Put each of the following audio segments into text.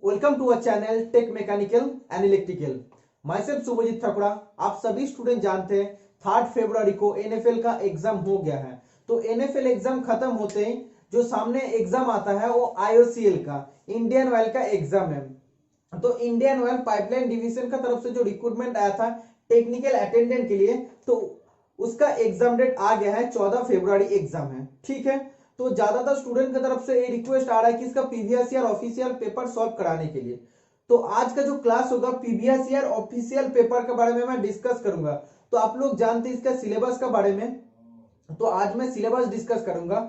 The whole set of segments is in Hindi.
Welcome to our channel tech mechanical and electrical. Myself Shubhajit Thakura. आप सभी स्टूडेंट जानते हैं 3 फरवरी को एनएफएल का एग्जाम हो गया है। तो एनएफएल एग्जाम खत्म होते ही जो सामने एग्जाम आता है वो आईओसीएल का इंडियन ऑयल का एग्जाम है। तो इंडियन ऑयल पाइपलाइन डिवीजन का तरफ से जो रिक्रूटमेंट आया था टेक्निकल अटेंडेंट के लिए, तो उसका एग्जाम डेट आ गया है 14 फरवरी एग्जाम है। ठीक है, तो ज्यादातर स्टूडेंट की तरफ से ये रिक्वेस्ट आ रहा है कि इसका PVS year official paper solve कराने के लिए। तो आज का जो क्लास होगा पीवीएस ईयर ऑफिशियल पेपर के बारे में मैं डिस्कस करूंगा। तो आप लोग जानते हैं इसका सिलेबस के बारे में, तो आज मैं सिलेबस डिस्कस करूंगा।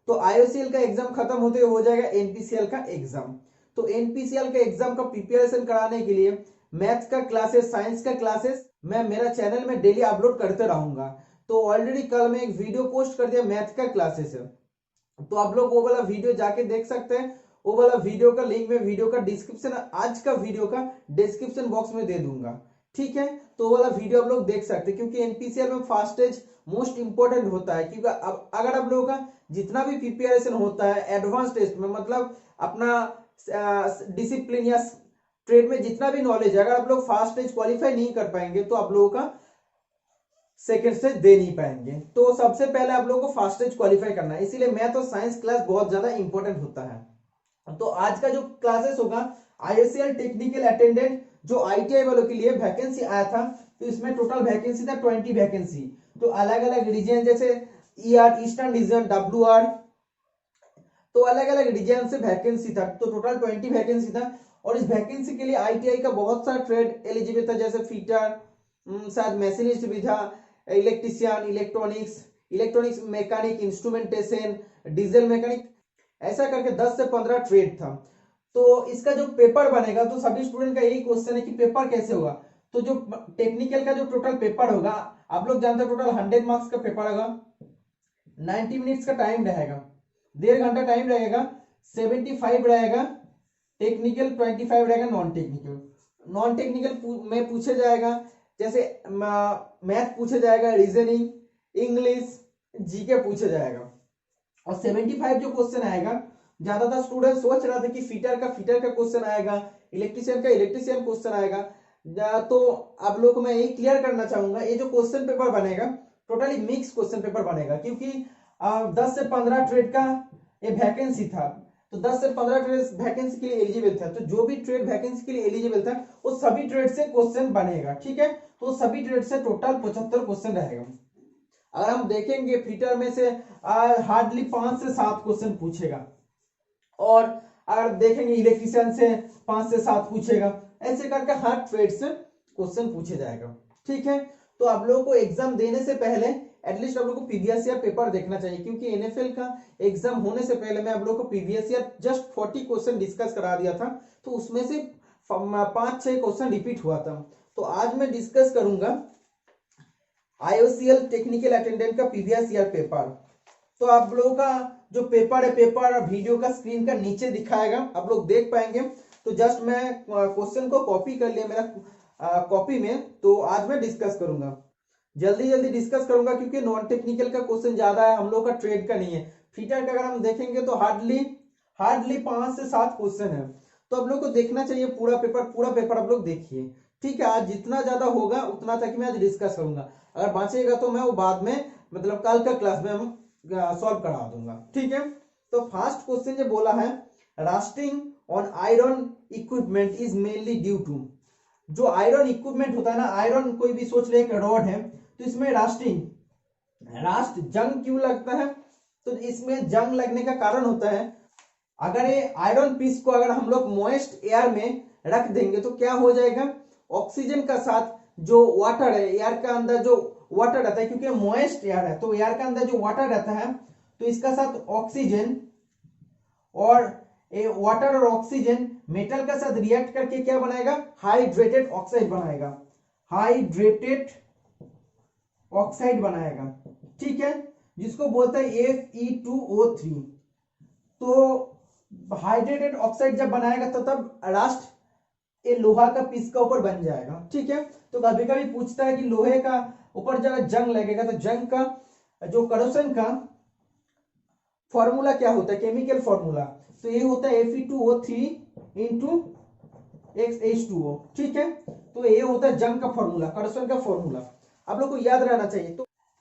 तो आईओसीएल का एग्जाम खत्म होते हो जाएगा एनपीसीएल का एग्जाम। तो एनपीसीएल का एग्जाम का प्रिपरेशन कराने के लिए मैथ्स का क्लासेस, साइंस का क्लासेस मैं मेरा चैनल में डेली अपलोड करते रहूंगा। तो ऑलरेडी कल मैं एक वीडियो पोस्ट कर दिया मैथ का क्लासेस है, तो आप लोग वो वाला वीडियो जाके देख सकते हैं। वो वाला वीडियो का लिंक में वीडियो का डिस्क्रिप्शन, आज का वीडियो का डिस्क्रिप्शन बॉक्स में दे दूंगा। ठीक है, तो वो वाला वीडियो आप लोग देख सकते हैं, क्योंकि एनपीसीएल में फास्टेज मोस्ट इंपॉर्टेंट होता है। क्योंकि अब अगर आप लोगों का जितना भी प्रिपरेशन होता है एडवांस टेस्ट में, मतलब अपना डिसिप्लिन या ट्रेड में जितना भी नॉलेज है, अगर आप लोग फास्ट स्टेज क्वालिफाई नहीं कर पाएंगे तो आप लोगों का सेकेंड स्टेज दे नहीं पाएंगे। तो सबसे पहले आप लोगों को फास्ट स्टेज क्वालिफाई करना है, इसीलिए मैथ और साइंस क्लास बहुत ज्यादा इंपॉर्टेंट होता है। तो आज का जो क्लासेस होगा आईएसएल टेक्निकल अटेंडेंट जो आईटीआई वालों के लिए वैकेंसी आया था, तो इसमें टोटल वैकेंसी था 20 वैकेंसी। तो अलग अलग रीजन जैसे ईआर ईस्टर्न रीजन, डब्ल्यूआर, तो अलग अलग रीजन से वैकेंसी था। तो टोटल 20 वैकेंसी था। और इस वैकेंसी के लिए आईटीआई का बहुत सारा ट्रेड एलिजिबल था, जैसे फिटर, शायद मशीनिस्ट भी था, electrician, electronics mechanic, instrumentation, diesel mechanic, ऐसा करके 10 से 15 ट्रेड था। तो इसका जो पेपर बनेगा, तो सभी स्टूडेंट का यही क्वेश्चन है कि पेपर कैसे होगा। तो जो टेक्निकल का जो टोटल पेपर होगा, आप लोग जानते हैं टोटल 100 मार्क्स का पेपर होगा, 90 मिनट्स का टाइम रहेगा, 1.5 घंटा टाइम रहेगा, 75 रहेगा टेक्निकल, 25 रहेगा नॉन टेक्निकल। नॉन टेक्निकल में पूछे जाएगा जैसे मैथ पूछा जाएगा, रीजनिंग, इंग्लिश, जीके पूछा जाएगा। और 75 जो क्वेश्चन आएगा, ज्यादातर स्टूडेंट सोच रहा था कि फिटर का क्वेश्चन आएगा, इलेक्ट्रिशियन का इलेक्ट्रिशियन क्वेश्चन आएगा। तो आप लोग को मैं यही क्लियर करना चाहूंगा, ये जो क्वेश्चन पेपर बनेगा टोटली मिक्स क्वेश्चन पेपर बनेगा, क्योंकि 10 से 15 ट्रेड का ये वैकेंसी था। तो 10 से 15 ट्रेड वैकेंसी के लिए एलिजिबल था। तो जो भी ट्रेड वैकेंसी के लिए एलिजिबल था वो सभी ट्रेड से क्वेश्चन बनेगा। ठीक है, तो सभी ट्रेड से टोटल 75 क्वेश्चन रहेगा। अगर हम देखेंगे फिटर में से हार्डली 5 से 7 क्वेश्चन पूछेगा, और अगर देखेंगे इलेक्ट्रिशियन से 5 से 7 पूछेगा, ऐसे करके हर ट्रेड से क्वेश्चन पूछे जाएगा। ठीक है, तो आप लोगों को एग्जाम देने से पहले एटलीस्ट आप लोगों को प्रीवियस ईयर पेपर देखना चाहिए, क्योंकि एनएफएल का एग्जाम होने से पहले मैं आप लोगों को previous year just 40 question discuss करा दिया था। तो उसमें से 5-6 क्वेश्चन रिपीट हुआ था। तो आज मैं डिस्कस करूंगा आईओसीएल टेक्निकल अटेंडेंट का प्रीवियस ईयर पेपर। तो आप लोगों का जो पेपर है, पेपर वीडियो का स्क्रीन का नीचे दिखाएगा, आप लोग देख पाएंगे। तो जस्ट मैं क्वेश्चन को कॉपी कर लिया मेरा कॉपी में। तो आज मैं डिस्कस करूंगा, जल्दी जल्दी डिस्कस करूंगा, क्योंकि नॉन टेक्निकल का क्वेश्चन ज्यादा है, हम लोग का ट्रेड का नहीं है। फीटर का अगर हम देखेंगे तो हार्डली 5 से 7 क्वेश्चन है। तो आप लोग को देखना चाहिए पूरा पेपर आप लोग देखिए। ठीक है, आज जितना ज्यादा होगा उतना तक मैं आज डिस्कस करूंगा, अगर बचेगा तो मैं वो बाद में, मतलब कल का क्लास में हम सॉल्व करा दूंगा। ठीक है, तो फर्स्ट क्वेश्चन जो बोला है, rusting on iron equipment is mainly due to. जो आयरन इक्विपमेंट होता है ना, आयरन कोई भी सोच ले एक रॉड है, तो इसमें रास्ट जंग क्यों लगता है? तो इसमें जंग लगने का कारण होता है, अगर ये आयरन पीस को अगर हम लोग मॉइस्ट एयर में रख देंगे तो क्या हो जाएगा, ऑक्सीजन का साथ जो वाटर है, एयर का अंदर जो वाटर रहता है, क्योंकि मॉइस्ट एयर है तो एयर का अंदर जो वाटर रहता है, तो इसका साथ ऑक्सीजन, और वाटर और ऑक्सीजन मेटल का साथ रिएक्ट करके क्या बनाएगा, हाइड्रेटेड ऑक्साइड बनाएगा, हाइड्रेटेड ऑक्साइड बनाएगा। ठीक है, जिसको बोलते हैं Fe2O3। तो हाइड्रेटेड ऑक्साइड जब बनाएगा तो तब रास्ट ये लोहा का पीस का ऊपर बन जाएगा। ठीक है, तो कभी कभी पूछता है कि लोहे का ऊपर जब जंग लगेगा तो जंग का जो करोशन का फॉर्मूला क्या होता है, केमिकल फॉर्मूला, तो ये होता है Fe2O3 इंटू H2O, ठीक है। तो ये होता है जंग का फॉर्मूला, कर्षण का फॉर्मूला, आप लोग को याद रहना चाहिए।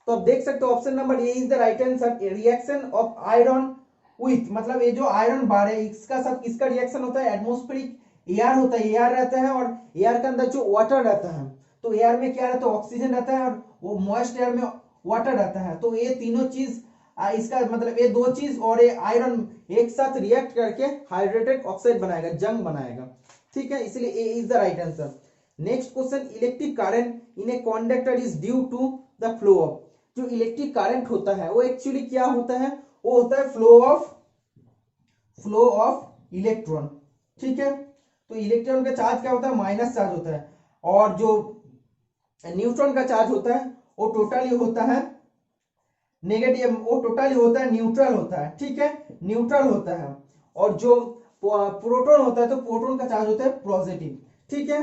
तो आप देख सकते हो option number A is the right answer. Reaction of iron with, मतलब ये जो आयरन बार है इसका सब किसका रिएक्शन होता है, एटमॉस्फेरिक एयर होता है, एयर रहता है और एयर के अंदर जो वाटर रहता है, तो एयर में क्या रहता है, ऑक्सीजन रहता है और वो मॉइस्ट एयर में वाटर रहता है। तो ये तीनों चीज इसका मतलब ये दो चीज और ये आयरन एक साथ रिएक्ट करके हाइड्रेटेड ऑक्साइड बनाएगा, जंग बनाएगा, ठीक है, इसलिए A is the right answer. Next question, electric current in a conductor is due to the flow of, जो इलेक्ट्रिक करंट होता है वो एक्चुअली क्या होता है, वो होता है फ्लो ऑफ इलेक्ट्रॉन, ठीक है। तो इलेक्ट्रॉन का चार्ज क्या होता है, माइनस चार्ज होता है, और जो न्यूट्रॉन का चार्ज होता है वो टोटली होता है नेगेटिव, वो टोटली होता है न्यूट्रल होता है, ठीक है, न्यूट्रल होता है। और जो प्रोटॉन होता है तो प्रोटॉन का चार्ज होता है पॉजिटिव, ठीक है।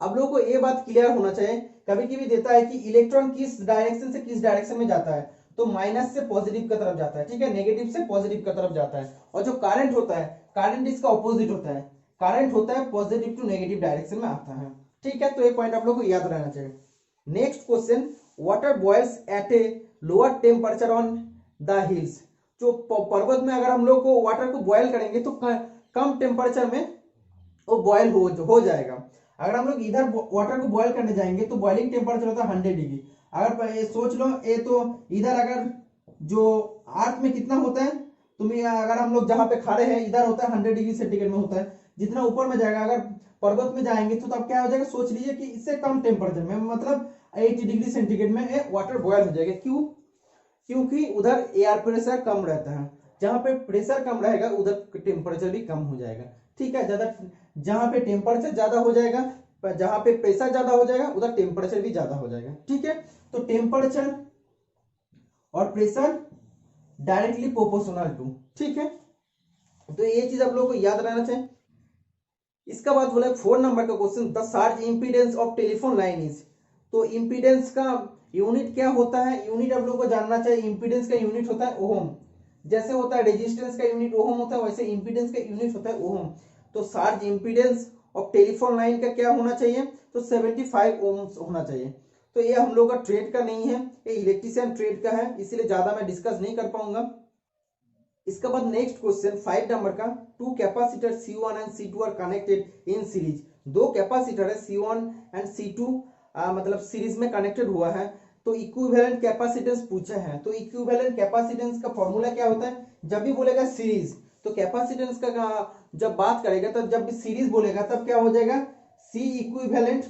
अब लोगों को ये बात क्लियर होना चाहिए, कभी कभी देता है कि इलेक्ट्रॉन किस डायरेक्शन से किस डायरेक्शन में जाता है, तो माइनस से पॉजिटिव की तरफ जाता है, ठीक है, नेगेटिव से पॉजिटिव की तरफ जाता है। और जो करंट होता है, करंट इसका ऑपोजिट होता है, करंट होता है पॉजिटिव टू नेगेटिव डायरेक्शन में आता है, ठीक है। तो ये पॉइंट आप लोग को याद रहना चाहिए। Next question, water boils at a lower temperature on the hills, जो पर्वत में अगर हम लोग को वाटर को बॉयल करेंगे तो कम टेम्परेचर में वो बॉयल हो जाएगा। अगर हम लोग इधर वाटर को बॉयल करने जाएंगे तो बॉइलिंग टेम्परेचर होता है 100 डिग्री। अगर ये सोच लो, ये तो इधर अगर जो अर्थ में कितना होता है, तुम्हें अगर हम लोग जहां पे खड़े हैं इधर होता है 100 डिग्री सेंटीग्रेड में होता है, जितना ऊपर में जाएगा अगर पर्वत में जाएंगे तो तब क्या हो जाएगा, सोच लीजिए कि इससे कम टेम्परेचर में, मतलब 80 डिग्री सेंटीग्रेड में वाटर बॉयल हो जाएगा। क्यों? क्योंकि उधर एयर प्रेशर कम रहता है, जहां पे प्रेशर कम रहेगा उधर टेम्परेचर भी कम हो जाएगा, ठीक है। ज्यादा जहां पे टेम्परेचर ज्यादा हो जाएगा, जहां पे प्रेशर ज्यादा हो जाएगा उधर टेम्परेचर भी ज्यादा हो जाएगा, ठीक है। तो टेम्परेचर और प्रेशर डायरेक्टली प्रोपोर्शनल टू, ठीक है। तो ये चीज आप लोगों को याद रहना चाहिए। इसका बाद बोला 4 नंबर का question, the charge impedance of telephone line is, तो इंपीडेंस का यूनिट क्या होता है, यूनिट आप लोगों को जानना चाहिए। इंपीडेंस का यूनिट होता है ओम, जैसे होता है रेजिस्टेंस का यूनिट ओम होता है, वैसे इंपीडेंस का यूनिट होता है ओम। तो charge impedance of telephone line का क्या होना चाहिए, तो 75 ओम्स होना चाहिए। तो ये हम लोग का ट्रेड का नहीं है, ये इलेक्ट्रिशियन ट्रेड का है, इसीलिए ज्यादा मैं डिस्कस नहीं कर पाऊंगा। इसका बाद नेक्स्ट क्वेश्चन 5 नंबर का, two capacitor C1 and C2 are connected in series, दो कैपेसिटर है C1 एंड C2 मतलब सीरीज में कनेक्टेड हुआ है, तो इक्विवेलेंट कैपेसिटेंस पूछा है। तो इक्विवेलेंट कैपेसिटेंस का फॉर्मूला क्या होता है, जब भी बोलेगा सीरीज तो कैपेसिटेंस का जब बात करेगा तब जब भी सीरीज बोलेगा तब क्या हो जाएगा, C equivalent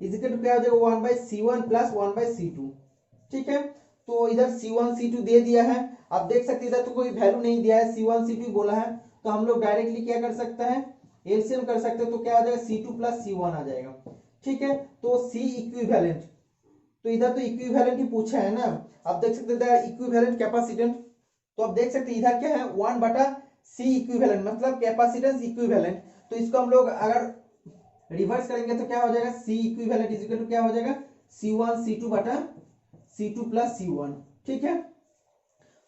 is equal to क्या हो जाएगा 1/C1 प्लस 1/C2, ठीक है। तो इधर C1 C2 दे दिया है, आप देख सकते इधर तो कोई वैल्यू नहीं दिया है, C1 C2 बोला है, तो हम लोग डायरेक्टली क्या कर सकते हैं, एलसीएम कर सकते हैं, तो क्या आ जाएगा C2 प्लस C1 आ जाएगा, ठीक है। तो C इक्विवेलेंट, तो इधर तो इक्विवेलेंट ही पूछा है ना, आप देख सकते हैं इक्विवेलेंट कैपेसिटेंस, तो आप देख सकते इधर क्या है 1/C इक्विवेलेंट, मतलब कैपेसिटेंस इक्विवेलेंट। तो इसको हम लोग अगर रिवर्स करेंगे तो क्या हो जाएगा, C equivalent is equal to क्या हो जाएगा, C1 C2 बटा C2 प्लस C1, ठीक है।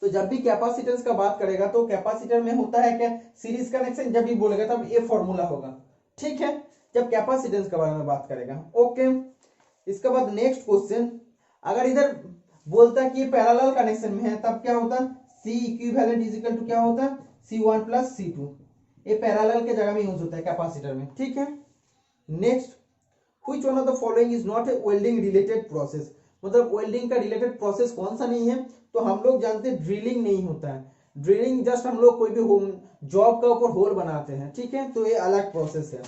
तो जब भी कैपेसिटेंस का बात करेगा तो कैपेसिटर में होता है क्या, सीरीज कनेक्शन, जब भी बोलेगा तब ये फॉर्मूला होगा, ठीक है, जब कैपेसिटेंस के बारे में बात करेगा, ओके। इसके बाद नेक्स्ट क्वेश्चन, अगर इधर बोलता है कि ये पैरेलल कनेक्शन में है तब क्या होता है, C equivalent is equal to क्या होता है, C1 प्लस C2, ये पैरेलल के जगह में यूज होता है कैपेसिटर में, ठीक है। Next, which one of the following is not a welding related process, मतलब वेल्डिंग का रिलेटेड प्रोसेस कौन सा नहीं है, तो हम लोग जानते हैं ड्रिलिंग नहीं होता है, ड्रिलिंग जस्ट हम लोग कोई भी जॉब का ऊपर होल बनाते हैं, ठीक है, तो ये अलग प्रोसेस है।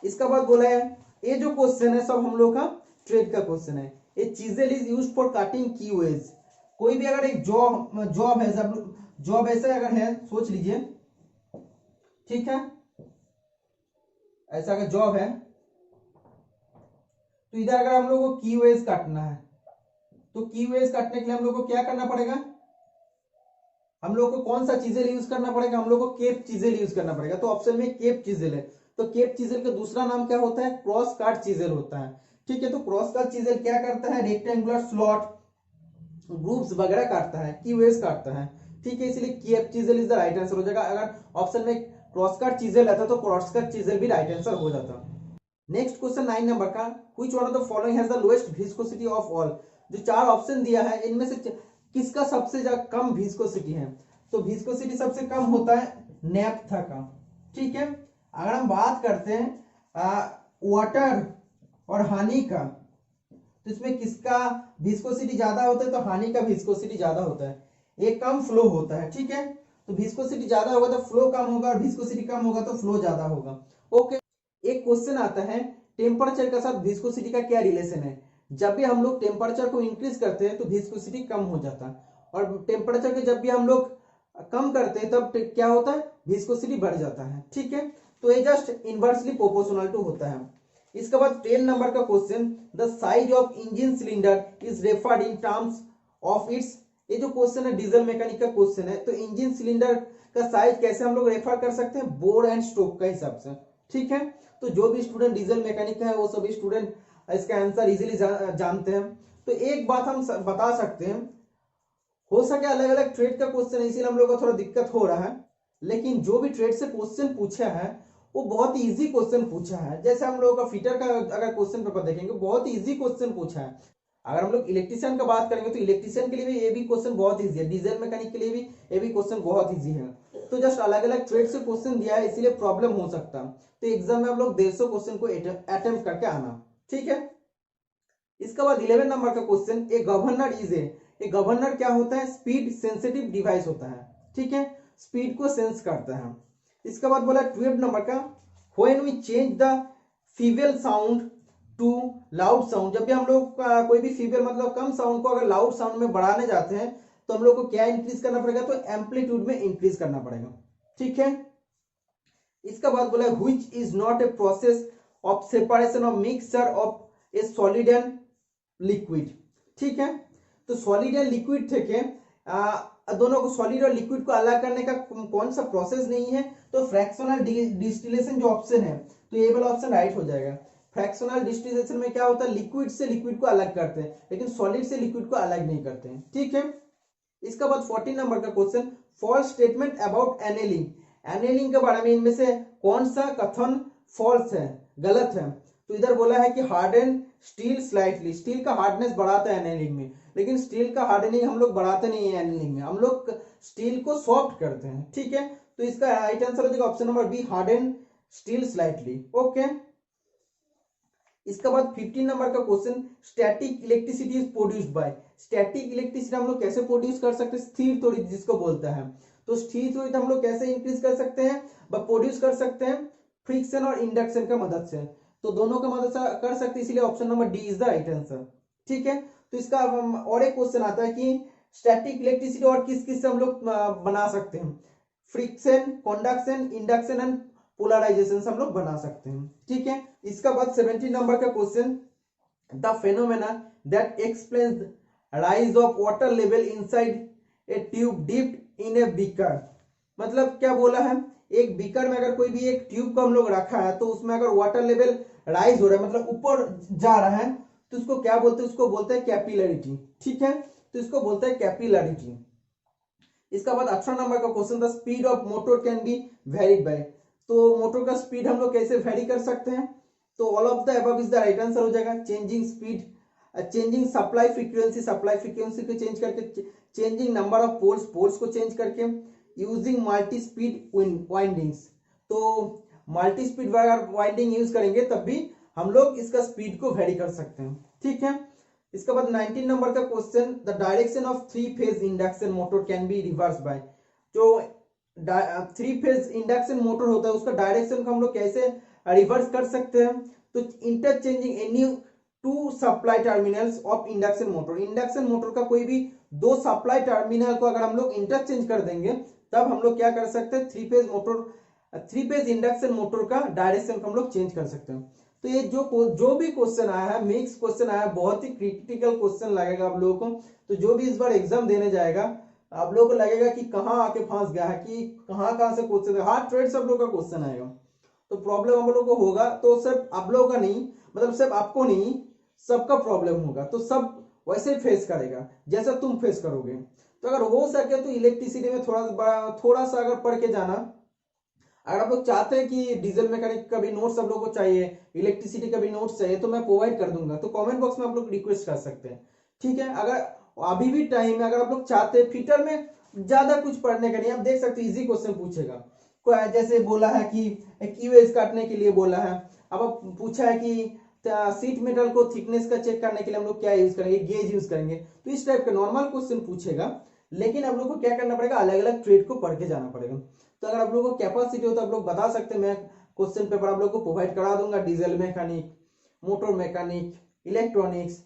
इसका बाद बोला है, ये जो क्वेश्चन है सब हम लोग का ट्रेड का क्वेश्चन है, ये चीजेल इज यूज्ड फॉर कटिंग की वेज, कोई भी अगर एक जॉब है, जॉब ऐसा अगर है सोच लीजिए, ठीक है, ऐसा अगर जॉब है तो इधर अगर हम लोग को की वेज काटना है तो की वेज काटने के लिए हम लोग को क्या करना पड़ेगा, हम लोग को कौन सा चीजेल यूज करना पड़ेगा, हम लोग को केप चीजेल यूज करना पड़ेगा। तो ऑप्शन में केप चीजेल है, तो केप चीजेल का दूसरा नाम क्या होता है, क्रॉस काट चीजेल होता है, ठीक है। तो क्रॉस काट चीजेल क्या करता है, रेक्टेंगुलर स्लॉट ग्रुप्स वगैरह काटता है, की वेज काटता है, ठीक है, इसलिए cape chisel is the right answer हो जाएगा। अगर ऑप्शन में क्रॉस कट चीजेल रहता तो क्रॉस कट चीजेल भी राइट आंसर हो जाता। नेक्स्ट क्वेश्चन 9 नंबर का, which one of the following has the lowest viscosity of all. जो चार ऑप्शन दिया है इनमें से किसका सबसे ज्यादा कम विस्कोसिटी है? तो विस्कोसिटी सबसे कम होता है नैप्था का। ठीक है, अगर हम बात करते हैं वाटर और हनी का, तो इसमें किसका विस्कोसिटी ज्यादा होता है? तो हनी का विस्कोसिटी ज्यादा होता है, एक कम फ्लो होता है। ठीक है, तो विस्कोसिटी ज्यादा होगा तो फ्लो कम होगा, और विस्कोसिटी कम होगा तो फ्लो ज्यादा होगा। ओके, एक क्वेश्चन आता है टेम्परेचर के साथ विस्कोसिटी का क्या रिलेशन है? जब भी हम लोग टेम्परेचर को इंक्रीज करते हैं तो विस्कोसिटी कम हो जाता है, और टेम्परेचर के जब भी हम लोग कम करते हैं तब क्या होता है? विस्कोसिटी बढ़ जाता है। ठीक है, तो ये जस्ट इनवर्सली प्रोपोर्शनल टू होता है। इसके बाद 10 नंबर का question, the size of engine cylinder is referred in terms of its. ये जो क्वेश्चन है डीजल मैकेनिक का क्वेश्चन है, तो इंजन सिलेंडर का साइज कैसे हम लोग रेफर कर सकते हैं? बोर एंड स्ट्रोक का हिसाब से। ठीक है, तो जो भी स्टूडेंट डीजल मैकेनिक है वो सभी स्टूडेंट इसका आंसर इजीली जानते हैं। तो एक बात हम बता सकते हैं, हो सके अलग अलग ट्रेड का क्वेश्चन है इसीलिए हम लोग को थोड़ा दिक्कत हो रहा है, लेकिन जो भी ट्रेड से क्वेश्चन पूछा है वो बहुत ही इजी क्वेश्चन पूछा है। जैसे हम लोगों का फिटर का अगर क्वेश्चन पेपर देखेंगे बहुत ही इजी क्वेश्चन पूछा है। अगर हम लोग इलेक्ट्रिशियन का बात करेंगे तो इलेक्ट्रिशियन के लिए भी ये भी क्वेश्चन बहुत इजी है, डीजल मैकेनिक के लिए भी ये भी क्वेश्चन बहुत इजी है। तो जस्ट अलग अलग ट्रेड से क्वेश्चन दिया है इसीलिए प्रॉब्लम हो सकता है। तो एग्जाम में हम लोग 150 क्वेश्चन को अटेम्प्ट करके आना। ठीक है, इसके बाद 11 नंबर का question, a governor is a governor क्या होता है? स्पीड सेंसिटिव डिवाइस होता है। ठीक है, स्पीड को सेंस करता है। इसके बाद बोला 12 नंबर का, when we change the feeble sound to loud sound. जब भी हम लोग कोई भी फीबल मतलब कम साउंड को अगर लाउड साउंड में बढ़ाने जाते हैं तो हम लोग को क्या इंक्रीज करना पड़ेगा? तो एम्पलीट्यूड में इंक्रीज करना पड़ेगा। ठीक है, इसका बाद बोला which is not a process of separation of mixture of A solid and liquid. ठीक है, तो सॉलिड एंड लिक्विड थे के दोनों को सॉलिड और लिक्विड को अलग करने का कौन सा प्रोसेस नहीं है? तो फ्रैक्शनल डिस्टिलेशन जो ऑप्शन है, तो ये वाला ऑप्शन राइट हो जाएगा। फ्रैक्शनल डिस्टिलेशन में क्या होता है? लिक्विड से लिक्विड को अलग करते हैं, लेकिन सॉलिड से लिक्विड को अलग नहीं करते हैं। ठीक है, इसका बाद 14 नंबर का question, false statement about annealing. Annealing के बारे में इनमें से कौन सा कथन फॉल्स है, गलत है? तो इधर बोला है कि हार्डन स्टील स्लाइटली, स्टील का हार्डनेस बढ़ाता है एनेलिंग में, लेकिन स्टील का हार्डनिंग हम लोग बढ़ाते नहीं है एनेलिंग में, हम लोग स्टील को सॉफ्ट करते हैं। ठीक है, तो इसका राइट आंसर हो जाएगा option number B, harden steel slightly. Okay, इसके बाद 15 नंबर का question, static electricity is produced by. Static electricity हम लोग कैसे प्रोड्यूस कर सकते हैं? स्थिर त्वरित जिसको बोलता है, तो स्थिर त्वरित हम लोग कैसे इंक्रीज कर सकते हैं, प्रोड्यूस कर सकते हैं? फ्रिक्शन और इंडक्शन का मदद से, तो दोनों का मदद से कर सकते हैं, इसलिए option number D is the right answer. ठीक है, तो इसका और एक क्वेश्चन आता है कि स्टैटिक इलेक्ट्रिसिटी और किस किस से हम लोग बना सकते हैं? Friction, conduction, induction and polarization से हम लोग बना सकते हैं। ठीक है, इसका बाद 17 नंबर का question, the phenomena that explains rise of water level inside a tube dipped in a beaker. मतलब क्या बोला है? एक बीकर में अगर कोई भी एक ट्यूब को हम लोग रखा है तो उसमें अगर वाटर लेवल राइज हो रहा है मतलब ऊपर जा रहा है तो उसको क्या बोलते हैं? उसको बोलते हैं कैपिलरिटी। ठीक है, तो इसको बोलते हैं कैपिलरिटी। इसका बाद 18 नंबर का question, the speed of motor can be varied by. तो मोटर का स्पीड हम लोग कैसे वेरी कर सकते हैं? तो all of the above is the right answer हो जाएगा। Changing speed, changing supply frequency, supply frequency को चेंज करके, changing number of poles, poles को चेंज करके, यूजिंग मल्टी स्पीड वाइंडिंग्स। तो मल्टी स्पीड वाइंडिंग यूज करेंगे तब भी हम लोग इसका स्पीड को वेरी कर सकते हैं। ठीक है, इसके बाद 19 नंबर का question, the direction of 3 phase induction motor can be reverse by. जो 3 फेज इंडक्शन मोटर होता है उसका डायरेक्शन को हम लोग कैसे रिवर्स कर सकते हैं? तो interchanging any 2 supply terminals of induction motor. Induction motor का कोई भी 2 सप्लाई टर्मिनल को अगर हम लोग इंटरचेंज कर देंगे तब हम लोग क्या कर सकते हैं? 3 फेज इंडक्शन मोटर का डायरेक्शन को हम लोग चेंज कर सकते हैं। तो ये जो भी क्वेश्चन आया है, मिक्स क्वेश्चन आया है, बहुत ही क्रिटिकल क्वेश्चन लगेगा आप लोगों को। तो जो भी इस बार एग्जाम देने जाएगा आप लोगों को लगेगा कि कहाँ आके फंस गया है, कि कहाँ से क्वेश्चन, हार्ड ट्रेड सब लोग का क्वेश्चन आएगा, तो प्रॉब्लम आप लोगों को होगा। तो सिर्फ आप लोगों का नहीं, मतलब सिर्फ आपको नहीं, सबका प्रॉब्लम होगा। तो सब वैसे ही फेस करेगा जैसा तुम फेस करोगे। तो अगर हो सके तो इलेक्ट्रिसिटी में थोड़ा सा अगर पढ़ के जाना, अगर आप लोग चाहते हैं कि डीजल मैकेनिक का भी नोट्स आप लोगों को चाहिए, इलेक्ट्रिसिटी का भी नोट्स चाहिए, तो मैं प्रोवाइड कर दूंगा, तो कमेंट बॉक्स में आप लोग रिक्वेस्ट कर सकते हैं। ठीक है, अगर अभी भी टाइम है, अगर आप लोग चाहते हैं फिटर में ज्यादा कुछ पढ़ने का नहीं, आप देख सकते हैं इजी क्वेश्चन पूछेगा। जैसे बोला है कि क्यूएस काटने के लिए बोला है, अब पूछा है कि सीट मेटल को थिकनेस का चेक करने के लिए हम लोग क्या यूज करेंगे, गेज यूज करेंगे, तो इस टाइप का नॉर्मल क्वेश्चन पूछेगा। लेकिन आप लोग को क्या करना पड़ेगा, अलग अलग ट्रेड को पढ़ के जाना पड़ेगा। तो अगर आप लोगों को कैपेसिटी हो तो आप लोग बता सकते हैं, मैं क्वेश्चन पेपर आप लोग को प्रोवाइड करा दूंगा, diesel mechanic, motor mechanic, electronics,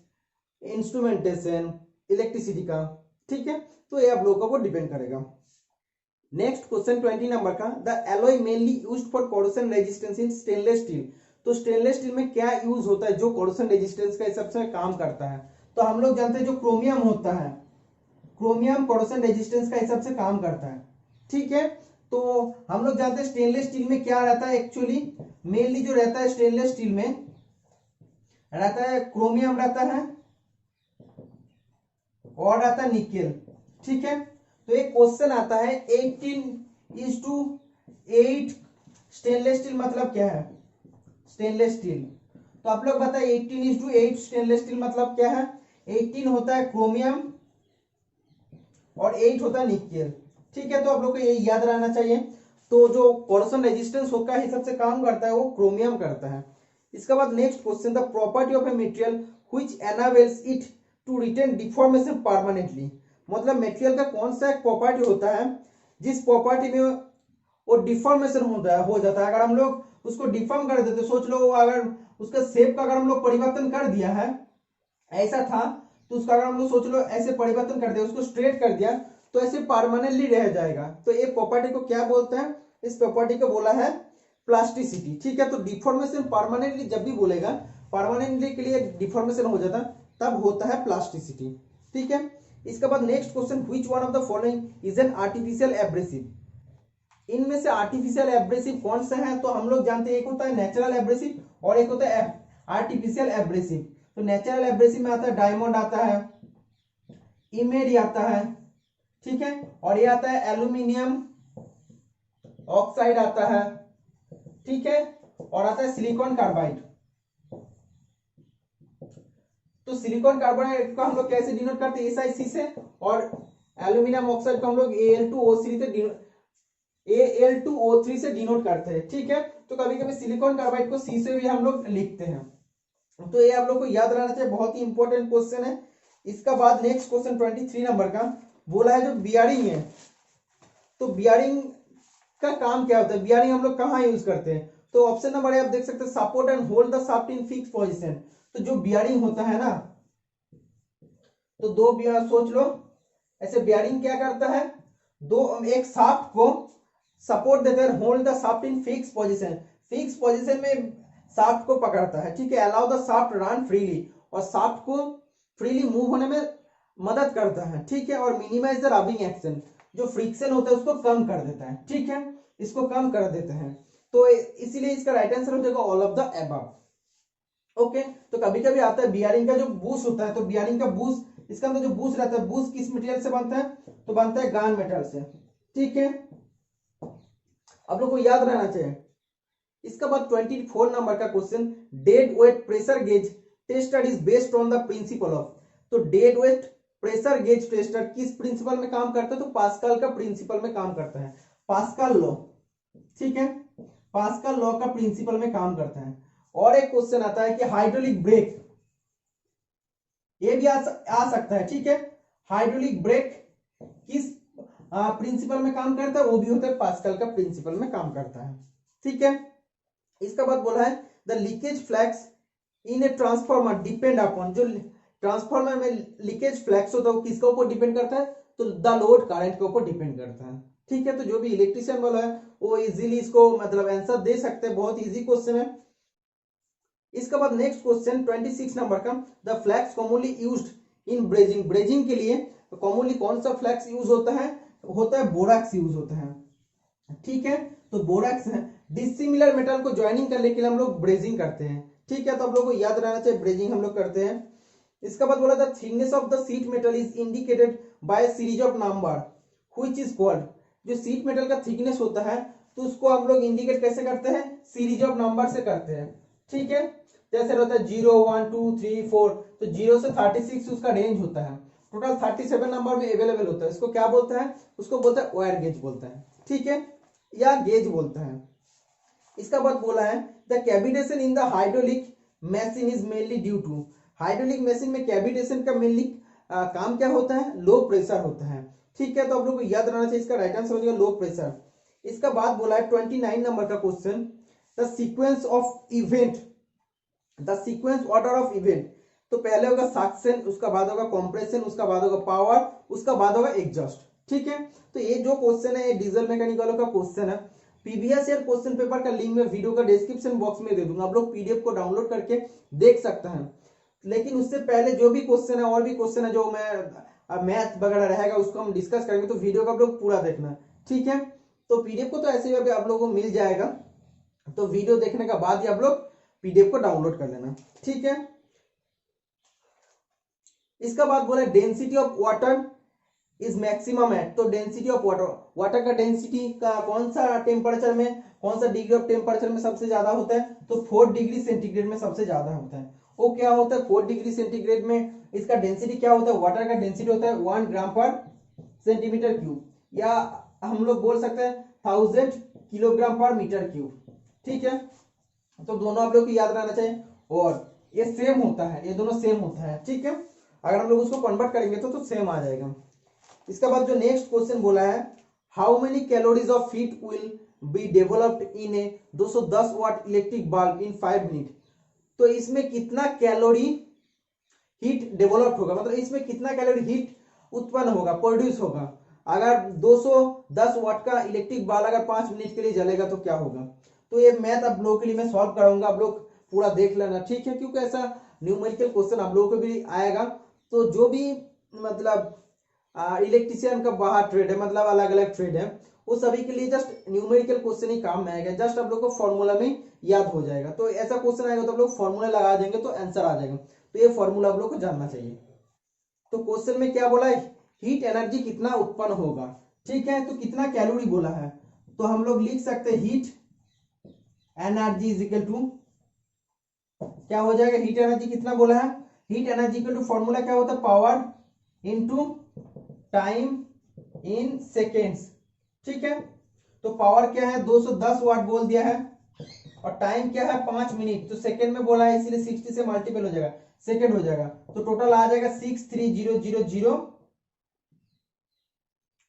instrumentation, electricity का। ठीक है, तो ये आप लोगों को डिपेंड करेगा। नेक्स्ट क्वेश्चन 20 नंबर का, the alloy mainly used for corrosion resistance in stainless steel. तो स्टेनलेस स्टील में क्या यूज होता है जो कोरोजन रेजिस्टेंस का हिसाब से काम करता है? तो हम लोग जानते हैं जो क्रोमियम होता है, क्रोमियम कोरोजन रेजिस्टेंस का हिसाब से काम करता है। ठीक है, तो हम लोग जानते हैं स्टेनलेस स्टील में क्या रहता है, एक्चुअली मेनली जो रहता है स्टेनलेस स्टील में रहता है क्रोमियम रहता है और रहता है निकेल। ठीक है, तो एक क्वेश्चन आता है 18:8 स्टेनलेस स्टील मतलब क्या है, स्टेनलेस स्टील। तो आप लोग बताइए 18:8 स्टेनलेस स्टील मतलब क्या है। 18 होता है क्रोमियम और 8 होता है निकेल। ठीक है, तो आप लोग को ये याद रहना चाहिए। तो जो कोरोजन रेजिस्टेंस का हिसाब से काम करता है वो क्रोमियम करता है। इसके बाद next question, the property of a material which enables it to retain deformation permanently. मतलब मटेरियल का कौन सा एक प्रॉपर्टी होता है जिस प्रॉपर्टी में वो डिफॉर्मेशन हो जाता है। अगर हम लोग उसको डिफॉर्म कर देते, सोच लो अगर उसका शेप का अगर हम लोग परिवर्तन कर दिया है, ऐसा था तो उसका अगर हम लोग सोच लो ऐसे परिवर्तन कर दिया, उसको स्ट्रेट कर दिया, तो ऐसे परमानेंटली रह जाएगा। तो ये प्रॉपर्टी को क्या बोलते हैं, इस प्रॉपर्टी को बोला है प्लास्टिसिटी। ठीक है, तो डिफॉर्मेशन परमानेंटली जब भी बोलेगा, परमानेंटली के लिए डिफॉर्मेशन हो जाता तब होता है प्लास्टिसिटी। ठीक है, इसके बाद next question, which one of the following is an artificial abrasive. इनमें से आर्टिफिशियल एब्रेसिव कौन सा है? तो हम लोग जानते हैं एक होता है नेचुरल एब्रेसिव और एक होता है आर्टिफिशियल एब्रेसिव। तो नेचुरल एब्रेसिव में आता है डायमंड आता है, इमेरी आता है, ठीक है, और ये आता है एल्यूमिनियम ऑक्साइड आता है, ठीक है, और आता है सिलिकॉन कार्बाइड। तो सिलिकॉन कार्बाइड को हम लोग कैसे डिनोट करते हैं, SiC से, और एल्यूमिनियम ऑक्साइड को हम लोग Al2O3 से डिनोट करते हैं। ठीक है, तो कभी कभी सिलिकॉन कार्बाइड को C से भी हम लोग लिखते हैं। तो ये आप लोग को याद रहना चाहिए, बहुत ही इंपॉर्टेंट क्वेश्चन है। इसका बाद नेक्स्ट क्वेश्चन 23 नंबर का बोला है जो बियरिंग है, तो बियरिंग का काम क्या होता है, बियरिंग हम लोग कहाँ यूज करते हैं? तो ऑप्शन नंबर आप देख सकते हैं, support and hold the shaft in fix position. तो जो बियरिंग होता है ना, तो दो बियर सोच लो, ऐसे बियरिंग क्या करता है, दो एक शाफ्ट को सपोर्ट देता है, hold the shaft in fix position, fix position में शाफ्ट को पकड़ता है। ठीक है, allow the shaft run freely, और शाफ्ट को फ्रीली मूव होने में मदद करता है। ठीक है, और मिनिमाइज द रबिंग एक्शन, जो फ्रिक्शन होता है उसको कम कर देता है। ठीक है, इसको कम कर देते हैं। तो इसीलिए इसका राइट आंसर हो जाएगा all of the above. Okay, तो कभी कभी आता है बियरिंग का जो बूश होता है, तो बियरिंग का बूश, इसका अंदर जो बूश रहता है, बूश किस मटेरियल से बनता है? तो बनता है गान मेटल से। ठीक है, आप लोग को याद रहना चाहिए। इसका बाद 24 नंबर का question, dead weight pressure gauge tester is based on the principle of. तो dead weight pressure gauge tester किस प्रिंसिपल में काम करता है? तो पास्कल का प्रिंसिपल में काम करता है, पास्कल लॉ। ठीक है, पास्कल लॉ का प्रिंसिपल में काम करता है। और एक क्वेश्चन आता है कि हाइड्रोलिक ब्रेक, ये भी आ सकता है। ठीक है, हाइड्रोलिक ब्रेक किस प्रिंसिपल में काम करता है? वो भी होता है पास्कल का प्रिंसिपल में काम करता है। ठीक है, इसका बाद बोला है the leakage flux in a transformer depend upon, जो ट्रांसफार्मर में लीकेज फ्लैक्स होता है वो किसके ऊपर डिपेंड करता है? तो द लोड करंट के ऊपर डिपेंड करता है। ठीक है, तो जो भी इलेक्ट्रिशियन वाला है वो इजीली इसको मतलब आंसर दे सकते हैं, बहुत इजी क्वेश्चन है। इसके बाद नेक्स्ट क्वेश्चन 26 नंबर का, the flux commonly used in brazing. Brazing के लिए कॉमनली कौन सा फ्लैक्स यूज होता है? होता है बोराक्स यूज होता है। ठीक है, तो बोराक्स है, डिसिमिलर मेटल को ज्वाइनिंग करने के लिए हम लोग ब्रेजिंग करते हैं। ठीक है, तो आप लोग को याद रहना चाहिए ब्रेजिंग हम लोग करते हैं। इसका बाद बोला था thickness of the sheet metal is indicated by series of number which is called. जो शीट मेटल का थिकनेस होता है तो उसको हम लोग इंडिकेट कैसे करते हैं, सीरीज ऑफ नंबर से करते हैं, ठीक है। जैसे रहता है 0 1 2 3 4, तो 0 से 36 उसका रेंज होता है, टोटल 37 नंबर में अवेलेबल होता है। इसको क्या बोलते हैं, उसको बोलते हैं वायर गेज बोलते हैं, ठीक है, या गेज बोलते हैं। इसका बाद बोला है the cavitation in the hydraulic machine is mainly due to, hydraulic machine में कैविटेशन का मेनली काम क्या होता है, लो प्रेशर होता है, ठीक है। तो आप लोग को याद रहना चाहिए, इसका राइट आंसर हो जाएगा लो प्रेशर। इसका बाद बोला है 29 नंबर का question, the sequence of event, the sequence order of event, तो पहले होगा सक्शन, उसका बाद होगा कंप्रेशन, उसका बाद होगा पावर, उसका बाद होगा एग्जॉस्ट, ठीक है। तो ये जो क्वेश्चन है ये डीजल मैकेनिक वालों का क्वेश्चन है। प्रीवियस ईयर क्वेश्चन पेपर का लिंक मैं वीडियो का डिस्क्रिप्शन बॉक्स में दे दूंगा, आप लोग पीडीएफ को डाउनलोड करके देख सकते हैं। लेकिन उससे पहले जो भी क्वेश्चन है, और भी क्वेश्चन है जो मैं मैथ वगैरह रहेगा उसको हम डिस्कस करेंगे, तो वीडियो का आप लोग पूरा देखना, ठीक है। तो पीडीएफ को तो ऐसे ही आप लोगों को मिल जाएगा, तो वीडियो देखने के बाद ही आप लोग पीडीएफ को डाउनलोड कर लेना, ठीक है। इसका बाद बोला density of water is maximum at, तो डेंसिटी ऑफ वाटर, वाटर का डेंसिटी का कौन सा टेम्परेचर में, कौन सा डिग्री ऑफ टेम्परेचर में सबसे ज्यादा होता है, तो 4 डिग्री सेंटीग्रेड में सबसे ज्यादा होता है। वो क्या होता है 4 डिग्री सेंटीग्रेड में, इसका डेंसिटी क्या होता है, वाटर का डेंसिटी होता है 1 ग्राम पर सेंटीमीटर क्यूब, या हम लोग बोल सकते हैं 1000 किलोग्राम पर मीटर क्यूब, ठीक है। तो दोनों आप लोग को याद रहना चाहिए, और ये सेम होता है, ये दोनों सेम होता है, ठीक है। अगर हम लोग उसको कन्वर्ट करेंगे तो सेम आ जाएगा। इसका बाद जो नेक्स्ट क्वेश्चन बोला है, how many calories of heat will be developed in a 210 watt electric bulb in 5 minute, तो इसमें कितना कैलोरी हीट डेवलप्ड होगा, मतलब इसमें कितना कैलोरी हीट उत्पन्न होगा, प्रोड्यूस होगा। अगर 210 वाट का इलेक्ट्रिक बल्ब अगर 5 मिनट के लिए जलेगा तो क्या होगा। तो ये मैथ आप लोगों के लिए मैं सॉल्व कराऊंगा, आप लोग पूरा देख लेना, ठीक है, क्योंकि ऐसा न्यूमेरिकल क्वेश्चन आप लोगों को भी आएगा। तो जो भी मतलब इलेक्ट्रिशियन का बाहर ट्रेड है, मतलब अलग अलग ट्रेड है, वो सभी के लिए जस्ट न्यूमेरिकल क्वेश्चन ही काम में आएगा, जस्ट आप लोग को फॉर्मूला में याद हो जाएगा। तो ऐसा क्वेश्चन आएगा तो आप लोग फॉर्मूला लगा देंगे तो आंसर आ जाएगा, तो ये फॉर्मूला आप लोग को जानना चाहिए। तो क्वेश्चन में क्या बोला है, हीट एनर्जी कितना उत्पन्न होगा, ठीक है। तो कितना कैलोरी बोला है, तो हम लोग लिख सकते हैं heat energy is equal to, क्या हो जाएगा, हीट एनर्जी कितना बोला है, heat energy equal to formula क्या होता है, power into time in seconds, ठीक है। तो पावर क्या है 210 वाट बोल दिया है, और टाइम क्या है 5 मिनट, तो सेकेंड में बोला है इसीलिए 60 से मल्टीपल हो जाएगा, सेकेंड हो जाएगा, तो टोटल आ जाएगा 63000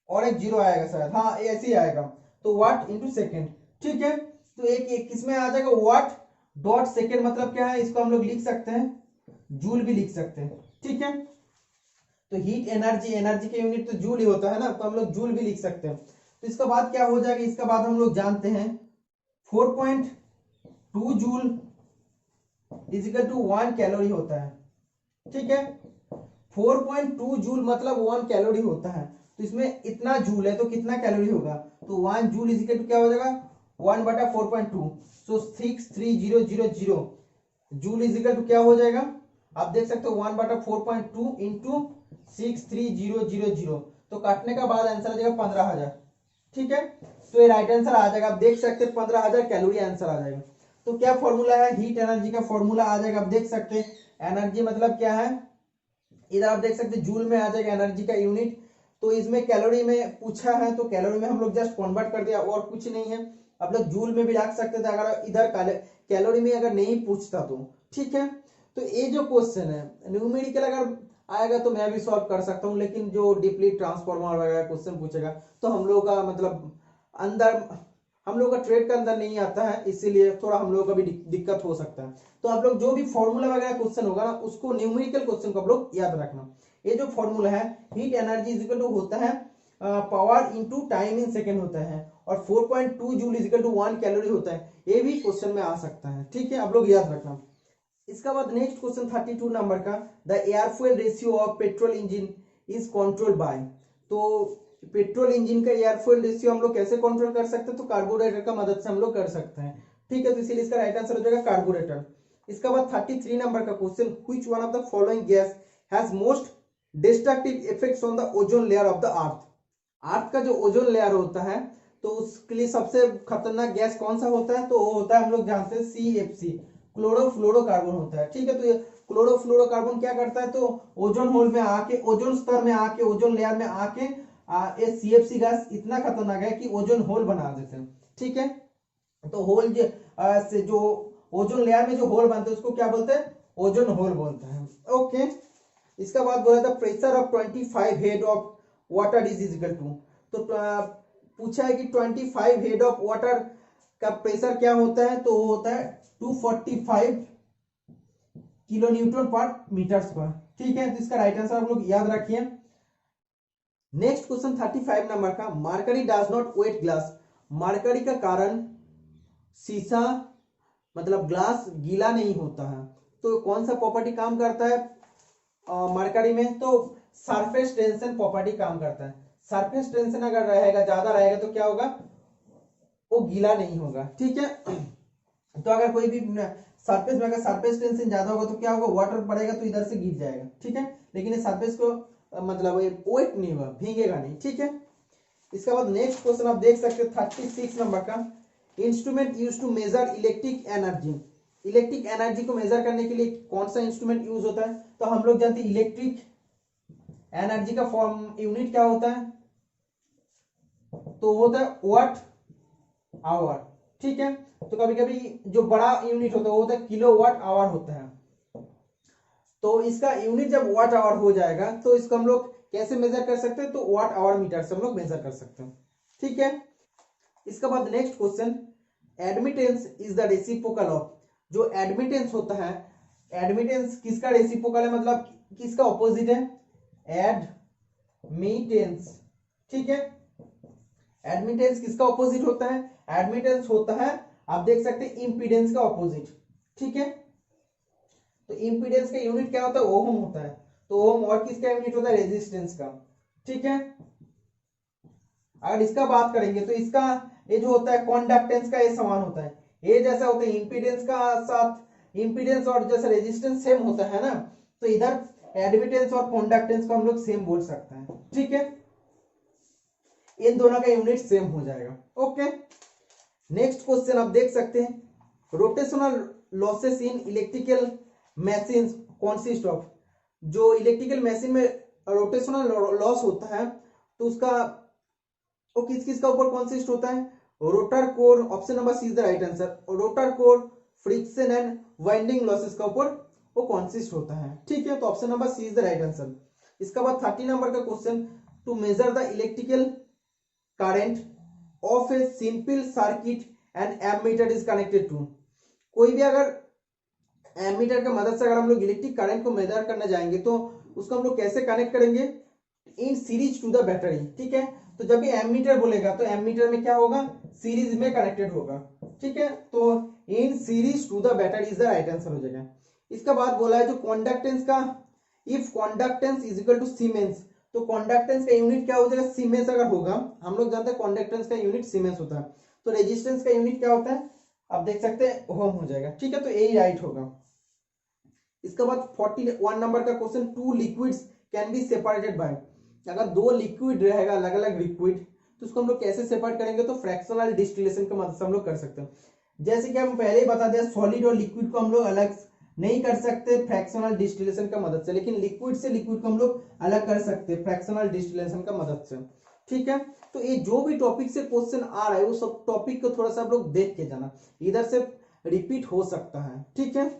और एक जीरो आएगा शायद, हाँ ऐसे ही आएगा, तो वाट इंटू सेकेंड, ठीक है। तो एक किसमें आ जाएगा, वाट डॉट सेकेंड, मतलब क्या है, इसको हम लोग लिख सकते हैं जूल भी लिख सकते हैं, ठीक है। तो हीट एनर्जी, एनर्जी के यूनिट तो जूल ही होता है ना, तो हम लोग जूल भी लिख सकते हैं। तो इसका बाद क्या हो जाएगा, इसका बाद हम लोग जानते हैं 4.2 joule is equal to 1 calorie होता है, ठीक है। 4.2 जूल मतलब 1 कैलोरी होता है, तो इसमें इतना जूल है तो कितना कैलोरी होगा, तो 1 जूल इज इक्वल टू क्या हो जाएगा 1/4.2, सो 63000 जूल इज इक्वल टू क्या हो जाएगा, आप देख सकते हो 1/4.2 इंटू 63000, तो काटने का बाद आंसर आ जाएगा 15000, ठीक है। तो ये राइट आंसर आ जाएगा, आप देख सकते हैं 15000 कैलोरी आंसर आ जाएगा। तो क्या फॉर्मूला है, हीट एनर्जी का फॉर्मूला आ जाएगा, आप देख सकते हैं एनर्जी मतलब क्या है, इधर आप देख सकते हैं जूल में आ जाएगा एनर्जी का यूनिट, तो इसमें कैलोरी में पूछा है तो कैलोरी में हम लोग जस्ट कन्वर्ट कर दिया और कुछ नहीं है। आप लोग जूल में भी रख सकते थे अगर इधर कैलोरी में अगर नहीं पूछता तो, ठीक है। तो ये जो क्वेश्चन है न्यूमेरिकल अगर आएगा तो मैं भी सॉल्व कर सकता हूँ, लेकिन जो डीपली ट्रांसफॉर्मर वगैरह क्वेश्चन पूछेगा तो हम लोग का मतलब अंदर, हम लोग का ट्रेड का अंदर नहीं आता है, इसीलिए थोड़ा हम लोग का भी दिक्कत हो सकता है। तो आप लोग जो भी फॉर्मूला वगैरह क्वेश्चन होगा ना, उसको न्यूमेरिकल क्वेश्चन को आप लोग याद रखना। ये जो फॉर्मूला है heat energy is equal to होता है power into time in second होता है, और 4.2 joule is equal to 1 calorie होता है, ये भी क्वेश्चन में आ सकता है, ठीक है, आप लोग याद रखना। इसका बाद नेक्स्ट क्वेश्चन 32 नंबर का, the air fuel ratio of petrol engine is controlled by, तो पेट्रोल इंजन का एयर फ्यूल रेशियो हम लोग कैसे कंट्रोल कर सकते हैं, तो कार्बोरेटर का मदद से हम लोग कर सकते हैं, ठीक है। तो इसीलिए इसका राइट आंसर हो जाएगा कार्बोरेटर। इसका बाद 33 नंबर का question, which one of the following gas has most destructive effects on the ozone layer of the earth, earth का जो ओजोन लेयर होता है तो उसके लिए सबसे खतरनाक गैस कौन सा होता है, तो वो होता है हम लोग जानते हैं CFC, क्लोरोफ्लोरोकार्बन होता है। ठीक है, तो ये क्लोरोफ्लोरोकार्बन क्या करता है, तो ओजोन होल में आके, ओजोन स्तर में आके, ओजोन लेयर में आके ये CFC गैस इतना खतरनाक है कि ओजोन होल बना देते हैं। ठीक है, तो होल से जो ओजोन लेयर में जो होल बनते हैं उसको क्या बोलते हैं, ओजोन होल बोलते हैं। ओके, इसका बाद बोला था pressure of 25 head of water is equal to, तो पूछा है कि 25 हेड ऑफ वाटर का प्रेशर क्या होता है, तो वो होता है 245 किलो न्यूटन पर मीटर स्क्वायर। ठीक है, तो इसका राइट आंसर आप लोग याद रखिए। नेक्स्ट क्वेश्चन 35 नंबर का, mercury does not wet glass, mercury का कारण शीशा मतलब ग्लास गीला नहीं होता है, तो कौन सा प्रॉपर्टी काम करता है मरकरी में, तो सरफेस टेंशन प्रॉपर्टी काम करता है। सरफेस टेंशन अगर रहेगा, ज्यादा रहेगा, तो क्या होगा, वो गीला नहीं होगा। ठीक है, तो अगर कोई भी सरफेस में अगर सरफेस टेंशन ज्यादा होगा तो क्या होगा, वाटर पड़ेगा तो इधर से गिर जाएगा। ठीक है, लेकिन ये सरफेस को मतलब वेट नहीं होगा, भीगेगा नहीं। ठीक है, इसके बाद नेक्स्ट क्वेश्चन आप देख सकते हो 36 नंबर का, instrument use to measure electric energy, electric energy को मेजर करने के लिए कौन सा इंस्ट्रूमेंट यूज होता है, तो हम लोग जानते हैं इलेक्ट्रिक एनर्जी का फॉर्म यूनिट क्या होता है, तो होता है वाट आवर। ठीक है, तो कभी कभी जो बड़ा यूनिट होता है वो होता है किलो वाट आवर होता है, तो इसका यूनिट जब वाट आवर हो जाएगा तो इसको हम लोग कैसे मेजर कर सकते हैं, तो वाट आवर मीटर से हम लोग मेजर कर सकते हैं। ठीक है, इसके बाद next question, admittance is the reciprocal of, जो एडमिटेंस होता है, एडमिटेंस किसका रेसिप्रोकल है, मतलब किसका ऑपोजिट है, एडमिटेंस। ठीक है, एडमिटेंस किसका ऑपोजिट होता है, एडमिटेंस होता है आप देख सकते हैं इंपीडेंस का ऑपोजिट। ठीक है, तो इंपीडेंस का यूनिट क्या होता है, ओम होता है, तो ओम और किसका यूनिट होता है, रेजिस्टेंस का। ठीक है, अगर इसका बात करेंगे तो इसका ये जो होता है कंडक्टेंस का ये समान होता है, ये जैसा होता है इंपीडेंस का साथ, इंपीडेंस और जैसा रेजिस्टेंस सेम होता है ना, तो इधर एडमिटेंस और कंडक्टेंस को हम लोग सेम बोल सकते हैं। ठीक है, इन दोनों का यूनिट सेम हो जाएगा। ओके, नेक्स्ट क्वेश्चन आप देख सकते हैं, rotational losses in electrical machine consist of, जो इलेक्ट्रिकल मशीन में रोटेशनल लॉस होता है तो उसका वो किस किस का ऊपर कॉन्सिस्ट होता है, rotor core, option number C is the right answer, rotor core, friction and winding losses का ऊपर वो कॉन्सिस्ट होता है। ठीक है, तो option number C is the right answer. इसका बाद 30 नंबर का question, to measure the electrical current of a simple circuit and ammeter is connected to, कोई भी अगर एमीटर की मदद से अगर हम लोग इलेक्ट्रिक करंट को मेजर करने जाएंगे तो उसको हम लोग कैसे कनेक्ट करेंगे, in series to the battery. ठीक है, तो जब भी एमीटर बोलेगा तो एमीटर में क्या होगा, सीरीज में कनेक्टेड होगा। ठीक है, तो in series to the battery is the right answer हो जाएगा। इसका बाद बोला है जो कंडक्टेंस का, if conductance is equal to siemens, तो कंडक्टेंस का यूनिट क्या हो जाएगा, सीमेंस अगर होगा, हम लोग जानते हैं कंडक्टेंस का यूनिट सीमेंस होता है, तो रेजिस्टेंस का यूनिट क्या होता है, आप देख सकते हैं ओम हो जाएगा। ठीक है, तो यही राइट होगा। इसके बाद 41 नंबर का question, two liquids can be separated by, अगर दो लिक्विड रहेगा, अलग अलग लिक्विड, तो उसको हम लोग कैसे सेपरेट करेंगे, तो फ्रैक्शनल डिस्टिलेशन की मदद से हम लोग कर सकते हैं। जैसे कि हम पहले ही बता दें, सॉलिड और लिक्विड को हम लोग अलग नहीं कर सकते फ्रैक्शनल डिस्टिलेशन का मदद से, लेकिन लिक्विड से लिक्विड को हम लोग अलग कर सकते हैं फ्रैक्शनल डिस्टिलेशन का मदद से। ठीक है, तो ये जो भी टॉपिक से क्वेश्चन आ रहा है वो सब टॉपिक को थोड़ा सा आप लोग देख के जाना, इधर से रिपीट हो सकता है। ठीक है,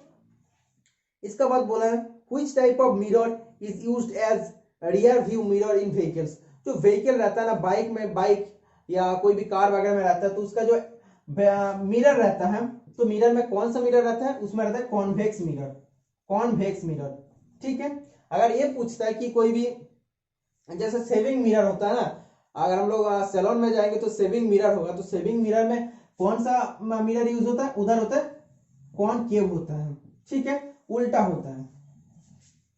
इसका बाद बोला है which type of mirror is used as rear view mirror in vehicles, जो व्हीकल रहता है ना, बाइक में, बाइक या कोई भी कार वगैरह में रहता है, तो उसका जो मिरर रहता है, तो मिरर में कौन सा मिरर रहता है, उसमें रहता है कॉन्वेक्स मिरर, कॉन्वेक्स मिरर। ठीक है, अगर ये पूछता है कि कोई भी जैसे सेविंग मिरर होता है ना, अगर हम लोग सैलून में जाएंगे तो सेविंग मिरर होगा, तो सेविंग मिरर में कौन सा मिरर यूज होता है, उधर होता है कॉनकेव होता है। ठीक है, उल्टा होता है।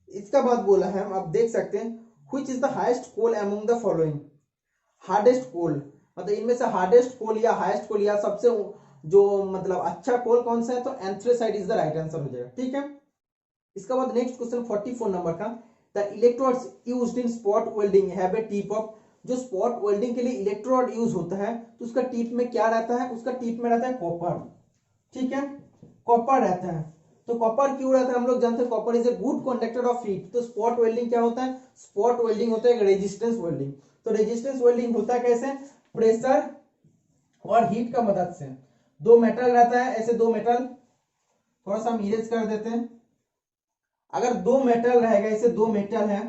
इसका बाद बोला है, आप देख सकते हैं which is the highest coal among the following, hardest coal, मतलब इनमें से हार्डेस्ट कोल या हाईएस्ट कोल या सबसे जो मतलब अच्छा कोल कौन सा है, तो anthracite is the right answer हो जाएगा। ठीक है, इसका बाद नेक्स्ट क्वेश्चन 44 नंबर का, the electrodes used in spot welding have a tip of, जो स्पॉट वेल्डिंग के लिए इलेक्ट्रोड यूज होता है तो उसका टिप में क्या रहता है, उसका टिप में रहता है कॉपर, ठीक है, कॉपर रहता है। तो कॉपर क्यों रहता है, हम लोग जानते हैं copper is a good conductor of heat. तो स्पॉट वेल्डिंग क्या होता है, स्पॉट वेल्डिंग होता है रेजिस्टेंस वेल्डिंग। तो रेजिस्टेंस वेल्डिंग होता है कैसे, प्रेशर और हीट का मदद से। दो मेटल रहता है, ऐसे दो मेटल, थोड़ा सा हम इरेज कर देते हैं। अगर दो मेटल रहेगा, ऐसे दो मेटल है,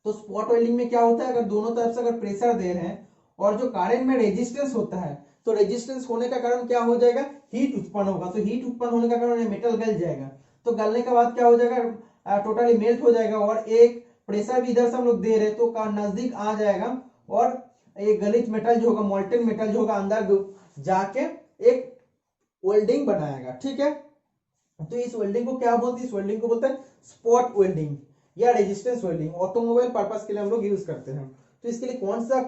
तो स्पॉट वेल्डिंग में क्या होता है, अगर दोनों तरफ से अगर प्रेशर दे रहे हैं और जो कारण में रेजिस्टेंस होता है, तो रेजिस्टेंस होने का कारण क्या हो जाएगा, हीट उत्पन्न होगा। तो हीट उत्पन्न होने का कारण मेटल गल जाएगा। तो गलने के बाद क्या हो जाएगा, टोटली मेल्ट हो जाएगा और एक प्रेशर भी इधर से हम लोग दे रहे तो नजदीक आ जाएगा और एक गलित मेटल जो होगा, मोल्टेन मेटल जो होगा, अंदर जाके एक वेल्डिंग बनाएगा, ठीक है। तो इस वेल्डिंग को क्या बोलते हैं, इस वेल्डिंग को बोलते हैं स्पॉट वेल्डिंग या रेजिस्टेंस वेल्डिंग। ऑटोमोबाइल पर्पस के लिए हम लोग यूज करते हैं। तो इसके लिए कौन सा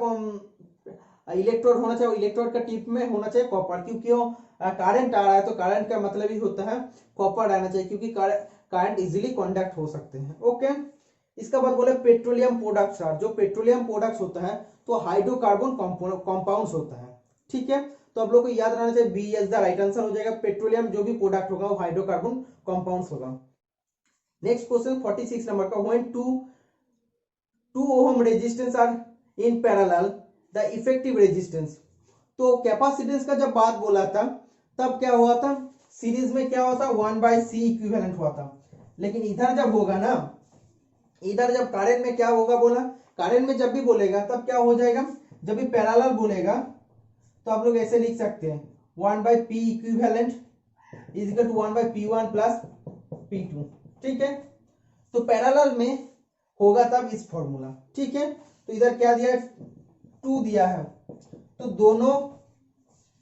इलेक्ट्रोड होना चाहिए, इलेक्ट्रोड का टिप में होना चाहिए कॉपर, क्योंकि वो करंट आ रहा है तो करंट का मतलब ही होता है कॉपर आना चाहिए, क्योंकि करंट इजीली कंडक्ट हो सकते हैं। ओके, इसका बाद बोले पेट्रोलियम प्रोडक्ट्स। जो पेट्रोलियम प्रोडक्ट्स होता है तो हाइड्रोकार्बन कंपाउंड्स होता है, ठीक है। तो आप लोग को याद रहना चाहिए, B is the right answer हो जाएगा। पेट्रोलियम जो भी प्रोडक्ट होगा वो हाइड्रोकार्बन कंपाउंड्स होगा। नेक्स्ट क्वेश्चन 46 नंबर का, when two ohm resistance R in parallel the effective resistance. तो कैपेसिटेंस का जब बात बोला था तब क्या हुआ था, सीरीज में क्या होता, 1/C इक्विवेलेंट हुआ था। लेकिन इधर जब होगा ना, इधर जब करंट में क्या होगा बोला, करंट में जब भी बोलेगा तब क्या हो जाएगा, जब भी पैरेलल बोलेगा तो आप लोग ऐसे लिख सकते हैं 1/P equivalent is equal to 1/P1 plus P2, ठीक है। तो पैरेलल में होगा तब इस फॉर्मूला, ठीक है। तो इधर क्या दिया है, 2 दिया है, तो दोनों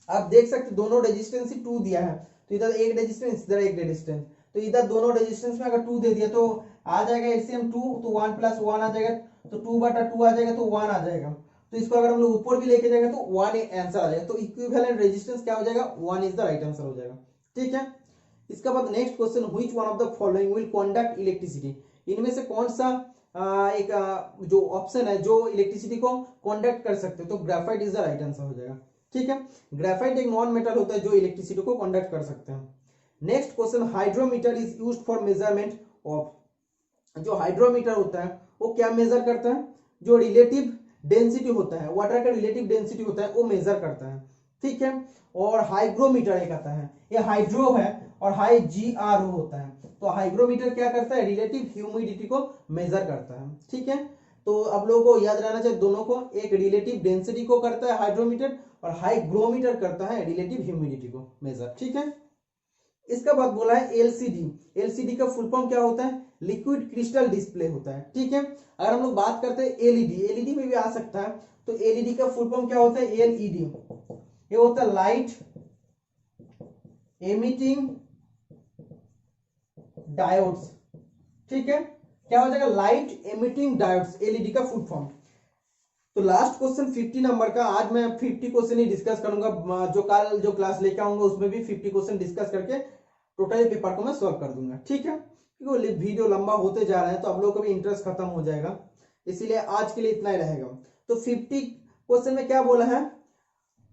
आप देख सकते दोनों रेजिस्टेंस ही 2 दिया है। तो इधर एक रेजिस्टेंस, इधर एक रेजिस्टेंस, तो इधर दोनों रेजिस्टेंस में अगर 2 दे दिया तो आ जाएगा एलसीएम 2, तो 1 प्लस 1 आ जाएगा, तो 2/2 आ जाएगा, तो 1 आ जाएगा। तो इसको अगर हम लोग ऊपर भी लेके जाएंगे तो 1 आंसर आ जाएगा। तो इक्विवेलेंट रेजिस्टेंस क्या हो जाएगा, 1 इज द राइट आंसर हो जाएगा, ठीक है। इसका बाद next question, which one of the following will conduct electricity. इनमें से कौन सा जो ऑप्शन है जो इलेक्ट्रिसिटी को कंडक्ट कर सकते हैं, तो graphite is the right answer हो जाएगा, ठीक है। ग्रेफाइट एक नॉन मेटल होता है जो इलेक्ट्रिसिटी को कंडक्ट कर सकते हैं। Next question, hydrometer is used for measurement of. जो हाइड्रोमीटर होता है वो क्या मेजर करता है, जो रिलेटिव डेंसिटी होता है, वाटर का रिलेटिव डेंसिटी होता है वो मेजर करता है, ठीक है। और हाइग्रोमीटर एक आता है, ये हाइड्रो है और हाई GRO होता है। तो हाइग्रोमीटर क्या करता है, रिलेटिव ह्यूमिडिटी को मेजर करता है, ठीक है। तो आप लोगों को याद रहना चाहिए दोनों को, एक रिलेटिव डेंसिटी को करता है हाइड्रोमीटर और हाइग्रोमीटर करता है रिलेटिव ह्यूमिडिटी को मेजर, ठीक है। इसका बाद बोला है एलसीडी। एलसीडी का फुल फॉर्म क्या होता है, लिक्विड क्रिस्टल डिस्प्ले होता है, ठीक है। अगर हम लोग बात करते हैं एलईडी, एलईडी में भी आ सकता है। तो एलईडी का फुल फॉर्म क्या होता है, एलईडी ये होता है लाइट एमिटिंग डायोड्स, ठीक है। क्या हो जाएगा, लाइट एमिटिंग डायोड्स, एलईडी का फुल फॉर्म। तो लास्ट क्वेश्चन 50 नंबर का, आज मैं 50 क्वेश्चन ही डिस्कस करूंगा, जो कल जो क्लास लेके आऊंगा उसमें भी 50 क्वेश्चन डिस्कस करके टोटली पेपर को मैं सॉल्व कर दूंगा, ठीक है। क्योंकि वीडियो लंबा होते जा रहा है तो आप लोगों का भी इंटरेस्ट खत्म हो जाएगा, इसीलिए आज के लिए इतना ही रहेगा। तो 50 क्वेश्चन में क्या बोला है,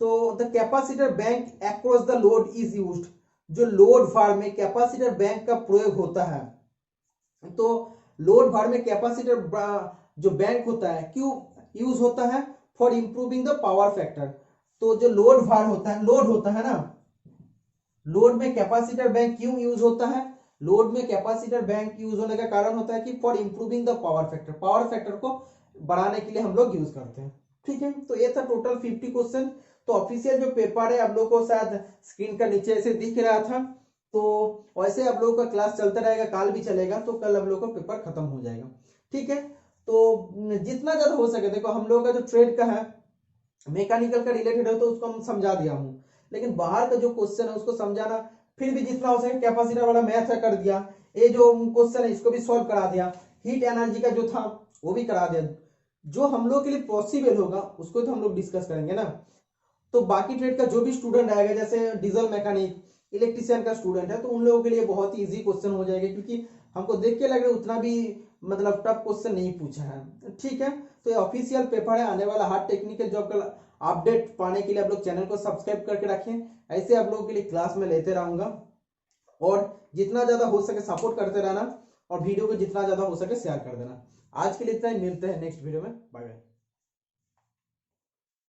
तो the capacitor bank across the load is used. जो लोड भार में कैपेसिटर बैंक का प्रयोग होता है, तो लोड भार में कैपेसिटर जो बैंक होता है क्यों यूज होता है, for improving the power factor. तो जो लोड भार होता है, लोड होता है ना, लोड में कैपेसिटर बैंक क्यों यूज होता है, लोड में कैपेसिटर बैंक यूज होने का कारण होता है कि for improving the power factor, power factor को बढ़ाने के लिए हम लोग यूज करते हैं, ठीक है। तो ये था टोटल 50 क्वेश्चन। तो ऑफिशियल जो पेपर है आप लोगों को शायद स्क्रीन का नीचे ऐसे दिख रहा था, तो वैसे आप लोगों का क्लास चलता रहेगा, कल भी चलेगा, तो कल आप लोगों का पेपर खत्म हो जाएगा, ठीक है। तो जितना ज्यादा हो सके, देखो हम लोगों का जो ट्रेड का है, मैकेनिकल का रिलेटेड है तो उसको हम समझा दिया हूँ, लेकिन बाहर का जो क्वेश्चन है उसको समझाना फिर भी जितना हो सके, कैपेसिटर वाला मैथ है कर दिया, ये जो क्वेश्चन है इसको भी सॉल्व करा दिया, हीट एनर्जी का जो था वो भी करा दिया। जो हम लोग के लिए पॉसिबल होगा उसको तो हम लोग डिस्कस करेंगे ना। तो बाकी ट्रेड का जो भी स्टूडेंट आएगा, जैसे डीजल मैकेनिक, इलेक्ट्रिशियन का स्टूडेंट है, तो उन लोगों के लिए बहुत ही इजी क्वेश्चन हो जाएगा, क्योंकि हमको देख के लग रहा है उतना भी मतलब टफ क्वेश्चन नहीं पूछा है, ठीक है। तो ये ऑफिशियल पेपर है, आने वाला हर टेक्निकल जॉब का अपडेट पाने के लिए आप लोग चैनल को सब्सक्राइब करके रखें। ऐसे आप लोगों के लिए क्लास में लेते रहूंगा और जितना ज्यादा हो सके सपोर्ट करते रहना और वीडियो को जितना ज्यादा हो सके शेयर कर देना। आज के लिए इतना ही, मिलते हैं नेक्स्ट वीडियो में। Bye bye.